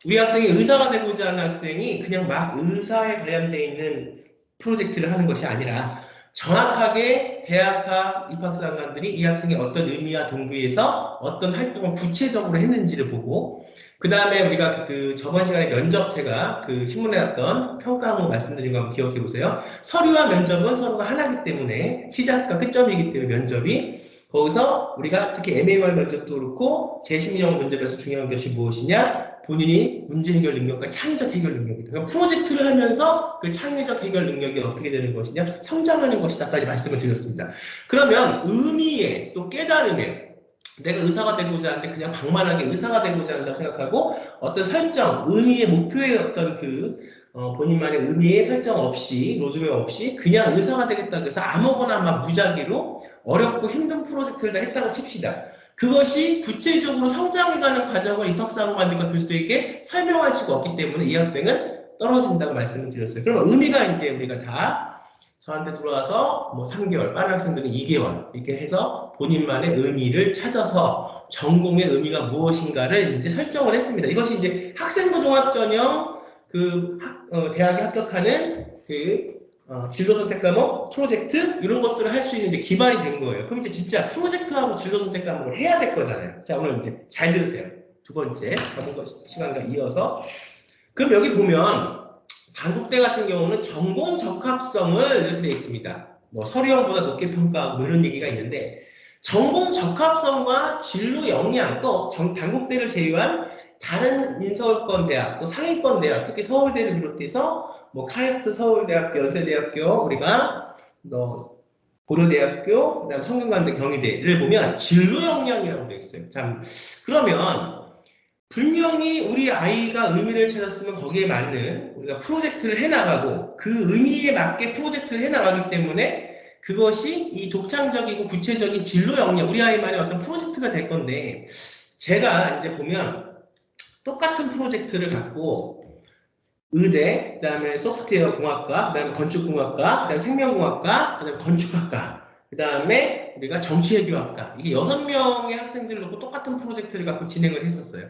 우리 학생이 의사가 되고자 하는 학생이 그냥 막 의사에 관련되어 있는 프로젝트를 하는 것이 아니라 정확하게 대학학 입학사관들이 이 학생이 어떤 의미와 동기에서 어떤 활동을 구체적으로 했는지를 보고 그 다음에 우리가 저번 시간에 면접 제가 신문에 났던 평가하고 말씀드린 거 한번 기억해 보세요. 서류와 면접은 서로가 하나이기 때문에 시작과 끝점이기 때문에 면접이 거기서 우리가 특히 MAR 면접도 그렇고 재심형 면접에서 중요한 것이 무엇이냐? 본인이 문제 해결 능력과 창의적 해결 능력이다. 그러니까 프로젝트를 하면서 그 창의적 해결 능력이 어떻게 되는 것이냐? 성장하는 것이다까지 말씀을 드렸습니다. 그러면 의미에 또 깨달음에 내가 의사가 되고자 하는데 그냥 방만하게 의사가 되고자 한다고 생각하고 어떤 설정, 의미의 목표의 어떤 본인만의 의미의 설정 없이 로드맵 없이 그냥 의사가 되겠다고 해서 아무거나 막 무작위로 어렵고 힘든 프로젝트를 다 했다고 칩시다. 그것이 구체적으로 성장해가는 과정을 입학사관관들과 교수들에게 설명할 수가 없기 때문에 이 학생은 떨어진다고 말씀을 드렸어요. 그럼 의미가 이제 우리가 다 저한테 들어와서 뭐 3개월, 빠른 학생들은 2개월 이렇게 해서 본인만의 의미를 찾아서 전공의 의미가 무엇인가를 이제 설정을 했습니다. 이것이 이제 학생부 종합전형 대학에 합격하는 진로 선택 과목, 프로젝트 이런 것들을 할 수 있는 기반이 된 거예요. 그럼 이제 진짜 프로젝트하고 진로 선택 과목을 해야 될 거잖아요. 자, 오늘 이제 잘 들으세요. 두 번째 시간과 이어서. 그럼 여기 보면 단국대 같은 경우는 전공 적합성을 이렇게 되어 있습니다. 뭐 서류형보다 높게 평가하고 뭐 이런 얘기가 있는데 전공 적합성과 진로 역량 또 단국대를 제외한 다른 인서울권 대학 또 상위권 대학 특히 서울대를 비롯해서 뭐 카이스트 서울대학교 연세대학교 우리가 고려대학교 그다음 성균관대 경희대를 보면 진로 역량이라고 되어 있어요. 참 그러면 분명히 우리 아이가 의미를 찾았으면 거기에 맞는 우리가 프로젝트를 해나가고 그 의미에 맞게 프로젝트를 해나가기 때문에 그것이 이 독창적이고 구체적인 진로 역량 우리 아이만의 어떤 프로젝트가 될 건데 제가 이제 보면 똑같은 프로젝트를 갖고 의대, 그 다음에 소프트웨어 공학과, 그 다음에 건축공학과, 그 다음에 생명공학과, 그 다음에 건축학과, 그 다음에 우리가 정치외교학과 이게 6명의 학생들을 놓고 똑같은 프로젝트를 갖고 진행을 했었어요.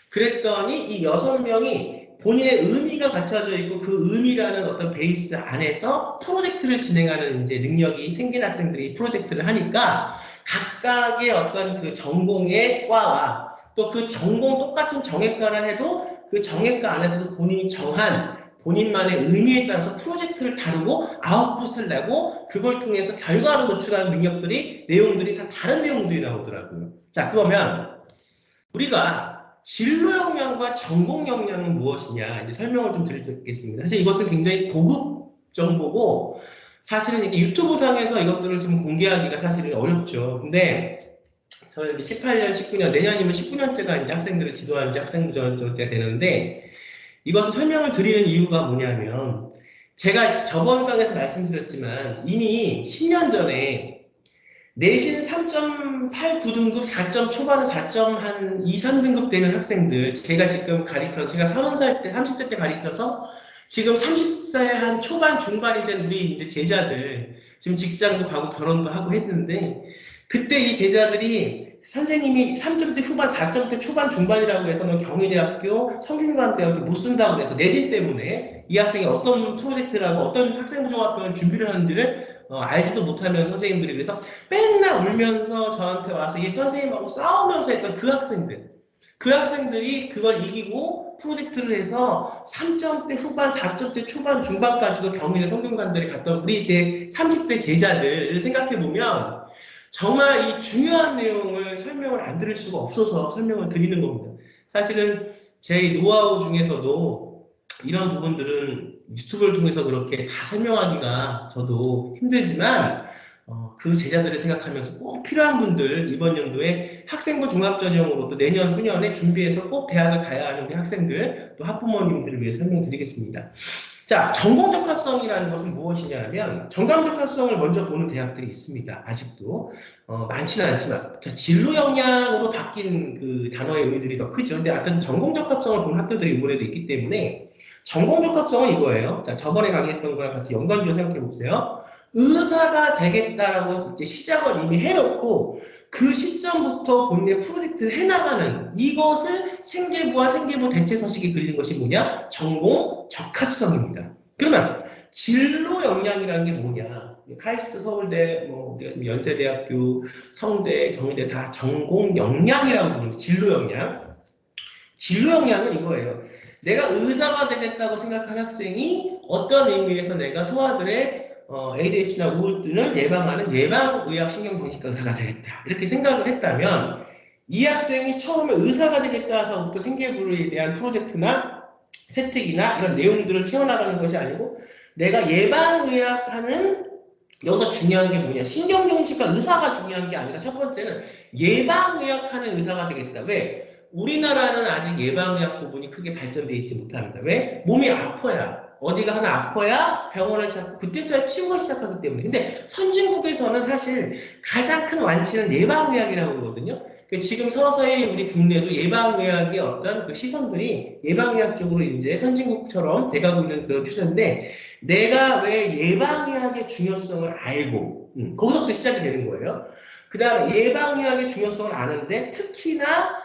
그랬더니 이 6명이 본인의 의미가 갖춰져 있고 그 의미라는 어떤 베이스 안에서 프로젝트를 진행하는 이제 능력이 생긴 학생들이 프로젝트를 하니까 각각의 어떤 전공의 과와 또 그 전공 똑같은 정액과를 해도 그 정액과 안에서도 본인이 정한 본인만의 의미에 따라서 프로젝트를 다루고 아웃풋을 내고 그걸 통해서 결과로 도출하는 능력들이 내용들이 다 다른 내용들이 나오더라고요. 자, 그러면 우리가 진로 역량과 전공 역량은 무엇이냐 이제 설명을 좀 드리겠습니다. 사실 이것은 굉장히 고급 정보고 사실은 이게 유튜브상에서 이것들을 좀 공개하기가 사실은 어렵죠. 근데 저는 이제 18년, 19년, 내년이면 19년째가 이제 학생들을 지도하는 이제 학생부전제가 되는데 이것을 설명을 드리는 이유가 뭐냐면 제가 저번 강에서 말씀드렸지만 이미 10년 전에 내신 3.89등급, 4점 초반, 4점 한 2, 3등급 되는 학생들 제가 지금 가리켜서 제가 30살 때, 30대 때 가리켜서 지금 30세 한 초반, 중반이 된 우리 이제 제자들 지금 직장도 가고 결혼도 하고 했는데 그때 이 제자들이 선생님이 3점대 후반, 4점대 초반, 중반이라고 해서 뭐 경희대학교, 성균관대학교 못 쓴다고 해서 내신 때문에 이 학생이 어떤 프로젝트라고 어떤 학생부종합병원 준비를 하는지를 알지도 못하면 선생님들이 그래서 맨날 울면서 저한테 와서 이 선생님하고 싸우면서 했던 그 학생들이 그걸 이기고 프로젝트를 해서 3점대 후반, 4점대 초반, 중반까지도 경희대 성균관대를 갔던 우리 이제 30대 제자들을 생각해보면 정말 이 중요한 내용을 설명을 안 들을 수가 없어서 설명을 드리는 겁니다. 사실은 제 노하우 중에서도 이런 부분들은 유튜브를 통해서 그렇게 다 설명하기가 저도 힘들지만 그 제자들을 생각하면서 꼭 필요한 분들 이번 연도에 학생부 종합전형으로 또 내년 후년에 준비해서 꼭 대학을 가야 하는 우리 학생들 또 학부모님들을 위해 설명드리겠습니다. 자, 전공적합성이라는 것은 무엇이냐면 전공적합성을 먼저 보는 대학들이 있습니다. 아직도 많지는 않지만 자, 진로 역량으로 바뀐 그 단어의 의미들이 더 크죠. 근데 하여튼 전공적합성을 보는 학교들이 이번에도 있기 때문에 전공적합성은 이거예요. 자, 저번에 강의했던 거랑 같이 연관지어 생각해 보세요. 의사가 되겠다라고 이제 시작을 이미 해놓고 그 시점부터 본인의 프로젝트를 해나가는 이것을 생계부와 생계부 대체서식이 그리는 것이 뭐냐? 전공 적합성입니다. 그러면 진로 역량이라는 게 뭐냐? 카이스트 서울대, 뭐 우리가 지금 연세대학교, 성대, 경희대 다 전공 역량이라고 부르는 진로 역량. 진로 역량은 이거예요. 내가 의사가 되겠다고 생각한 학생이 어떤 의미에서 내가 소아들의 ADHD나 우울증을 예방하는 예방의학 신경정신과 의사가 되겠다. 이렇게 생각을 했다면 이 학생이 처음에 의사가 되겠다서부터 생계부에 대한 프로젝트나 세특이나 이런 내용들을 채워나가는 것이 아니고 내가 예방의학하는 여기서 중요한 게 뭐냐? 신경정신과 의사가 중요한 게 아니라 첫 번째는 예방의학하는 의사가 되겠다. 왜? 우리나라는 아직 예방의학 부분이 크게 발전되어 있지 못합니다. 왜? 몸이 아파야. 어디가 하나 아파야 병원을 찾고 그때서야 치유가 시작하기 때문에. 근데 선진국에서는 사실 가장 큰 완치는 예방의학이라고 그러거든요. 지금 서서히 우리 국내도 예방의학의 어떤 그 시선들이 예방의학 쪽으로 이제 선진국처럼 돼가고 있는 그런 추세인데 내가 왜 예방의학의 중요성을 알고 거기서부터 시작이 되는 거예요. 그 다음에 예방의학의 중요성을 아는데 특히나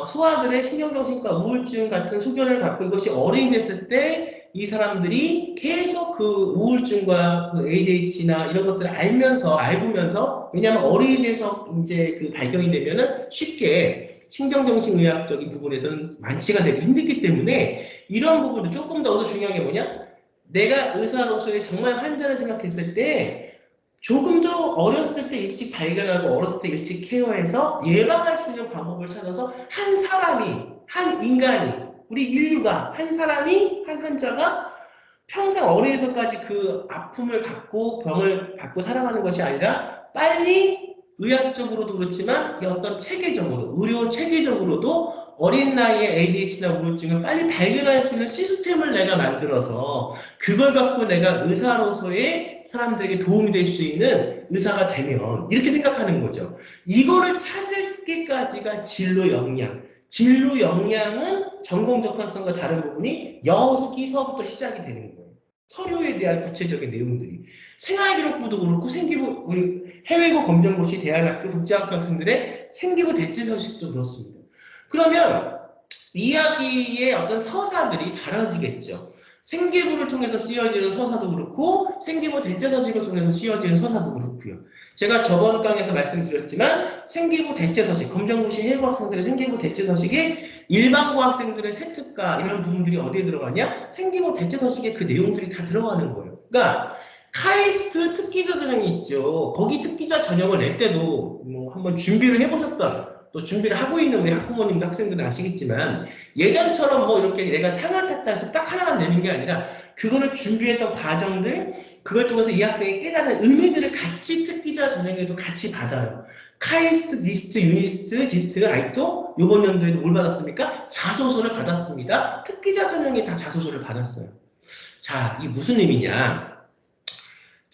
소아들의 신경정신과 우울증 같은 소견을 갖고 이것이 어른이 됐을 때 이 사람들이 계속 그 우울증과 그 ADHD나 이런 것들을 알면서 왜냐하면 어른이 돼서 이제 그 발견이 되면은 쉽게 신경정신의학적인 부분에서는 완치가 되기 힘들기 때문에 이런 부분도 조금 더 중요한 게 뭐냐? 내가 의사로서의 정말 환자를 생각했을 때 조금 더 어렸을 때 일찍 발견하고 어렸을 때 일찍 케어해서 예방할 수 있는 방법을 찾아서 한 사람이, 한 인간이, 우리 인류가, 한 사람이, 한 환자가 평생 어린에서까지 그 아픔을 갖고 병을 갖고 살아가는 것이 아니라 빨리 의학적으로도 그렇지만 어떤 체계적으로, 의료 체계적으로도 어린 나이에 ADHD나 우울증을 빨리 발견할 수 있는 시스템을 내가 만들어서 그걸 갖고 내가 의사로서의 사람들에게 도움이 될 수 있는 의사가 되면 이렇게 생각하는 거죠. 이거를 찾을게까지가 진로 역량. 진로 역량은 전공 적합성과 다른 부분이 여기서부터 시작이 되는 거예요. 서류에 대한 구체적인 내용들이. 생활기록부도 그렇고 생기부, 우리 해외고 검정고시 대안학교 국제학교 학생들의 생기부 대체서식도 그렇습니다. 그러면 이야기의 어떤 서사들이 달라지겠죠. 생기부를 통해서 쓰여지는 서사도 그렇고 생기부 대체서식을 통해서 쓰여지는 서사도 그렇고요. 제가 저번 강에서 말씀드렸지만 생기부 대체서식, 검정고시 해외고 학생들의 생기부 대체서식에 일반고 학생들의 세특과 이런 부분들이 어디에 들어가냐? 생기부 대체서식에 그 내용들이 다 들어가는 거예요. 그러니까 카이스트 특기자 전형이 있죠. 거기 특기자 전형을 낼 때도 뭐 한번 준비를 해보셨던 또 준비를 하고 있는 우리 학부모님도 학생들은 아시겠지만 예전처럼 뭐 이렇게 내가 상을 탔다 해서 딱 하나만 내는 게 아니라 그거를 준비했던 과정들 그걸 통해서 이 학생이 깨달은 의미들을 같이 특기자 전형에도 같이 받아요. 카이스트, 니스트, 유니스트, 지스트가 아직도 이번 연도에도 뭘 받았습니까? 자소서를 받았습니다. 특기자 전형이 다 자소서를 받았어요. 자, 이게 무슨 의미냐?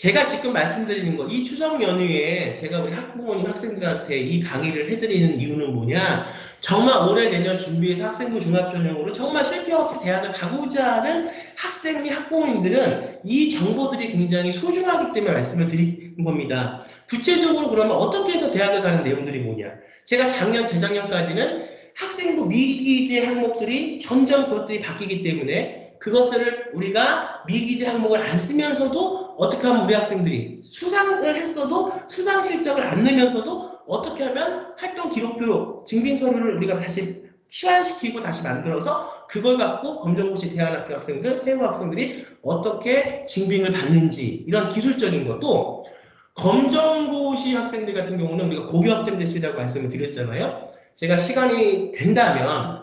제가 지금 말씀드리는 거, 이 추석 연휴에 제가 우리 학부모님 학생들한테 이 강의를 해드리는 이유는 뭐냐? 정말 올해 내년 준비해서 학생부 종합전형으로 정말 실패 없이 대학을 가고자 하는 학생 및 학부모님들은 이 정보들이 굉장히 소중하기 때문에 말씀을 드린 겁니다. 구체적으로 그러면 어떻게 해서 대학을 가는 내용들이 뭐냐? 제가 작년, 재작년까지는 학생부 미기재 항목들이 점점 그것들이 바뀌기 때문에 그것을 우리가 미기재 항목을 안 쓰면서도 어떻게 하면 우리 학생들이 수상을 했어도 수상 실적을 안 내면서도 어떻게 하면 활동 기록표 증빙 서류를 우리가 다시 치환시키고 다시 만들어서 그걸 갖고 검정고시 대안학교 학생들, 해외 학생들이 어떻게 증빙을 받는지 이런 기술적인 것도 검정고시 학생들 같은 경우는 우리가 고교학점 대시라고 말씀을 드렸잖아요. 제가 시간이 된다면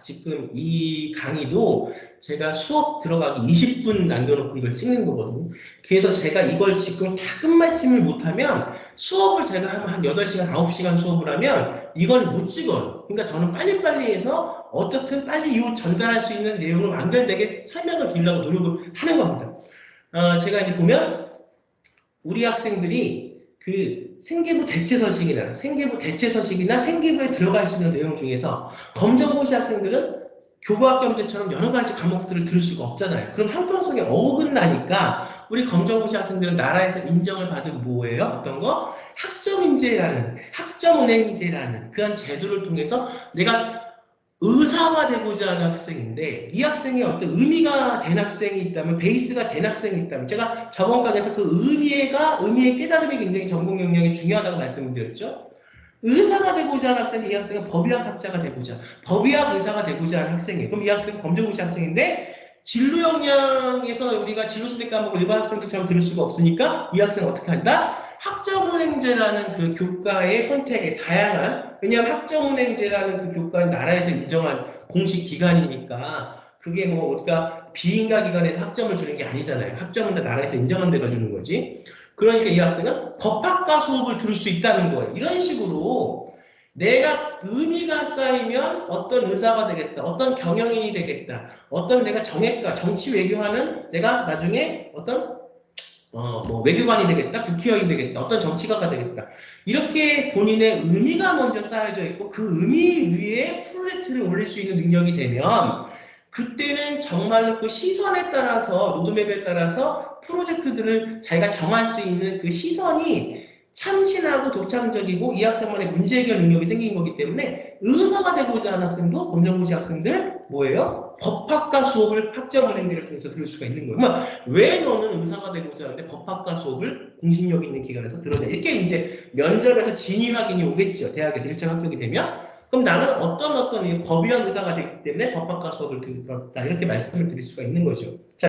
지금 이 강의도 제가 수업 들어가기 20분 남겨놓고 이걸 찍는 거거든요. 그래서 제가 이걸 지금 다 끝말씀을 못하면 수업을 제가 한 8시간, 9시간 수업을 하면 이걸 못 찍어요. 그러니까 저는 빨리빨리 해서 어떻든 빨리 이 전달할 수 있는 내용을 완결되게 설명을 드리려고 노력을 하는 겁니다. 제가 이제 보면 우리 학생들이 그 생계부 대체서식이나 생계부에 들어갈 수 있는 내용 중에서 검정고시 학생들은 교과학점들처럼 여러 가지 과목들을 들을 수가 없잖아요. 그럼 형평성에 어긋나니까 우리 검정고시 학생들은 나라에서 인정을 받은 뭐예요? 어떤 거? 학점은행제라는 그런 제도를 통해서 내가 의사가 되고자 하는 학생인데 이 학생이 어떤 의미가 된 학생이 있다면 베이스가 된 학생이 있다면 제가 저번 강에서 그 의미의 깨달음이 굉장히 전공 역량이 중요하다고 말씀을 드렸죠. 의사가 되고자 하는 학생이 이 학생은 법의학 학자가 되고자 법의학 의사가 되고자 하는 학생이에요. 그럼 이 학생은 검정고시 학생인데 진로 역량에서 우리가 진로 선택 과목을 일반 학생들처럼 들을 수가 없으니까 이 학생은 어떻게 한다? 학점은행제라는 그 교과의 선택에 다양한 왜냐하면 학점은행제라는 그 교과는 나라에서 인정한 공식 기관이니까 그게 뭐 우리가 비인가 기관에서 학점을 주는 게 아니잖아요. 학점은 다 나라에서 인정한 데가 주는 거지. 그러니까 이 학생은 법학과 수업을 들을 수 있다는 거예요. 이런 식으로 내가 의미가 쌓이면 어떤 의사가 되겠다, 어떤 경영인이 되겠다, 어떤 내가 정액과 정치 외교하는 내가 나중에 어떤 뭐 외교관이 되겠다, 국회의원이 되겠다, 어떤 정치가가 되겠다. 이렇게 본인의 의미가 먼저 쌓여져 있고 그 의미 위에 프로젝트를 올릴 수 있는 능력이 되면 그때는 정말로 그 시선에 따라서 로드맵에 따라서 프로젝트들을 자기가 정할 수 있는 그 시선이 참신하고 독창적이고 이 학생만의 문제 해결 능력이 생긴 거기 때문에 의사가 되고자 하는 학생도 검정고시 학생들 뭐예요? 법학과 수업을 학점은행제를 통해서 들을 수가 있는 거예요. 그러면 왜 너는 의사가 되고자 하는데 법학과 수업을 공신력 있는 기관에서 들어야 이렇게 이제 면접에서 진위 확인이 오겠죠. 대학에서 1차 합격이 되면. 그럼 나는 어떤 법의학 의사가 되기 때문에 법학과 수업을 들었다. 이렇게 말씀을 드릴 수가 있는 거죠. 자,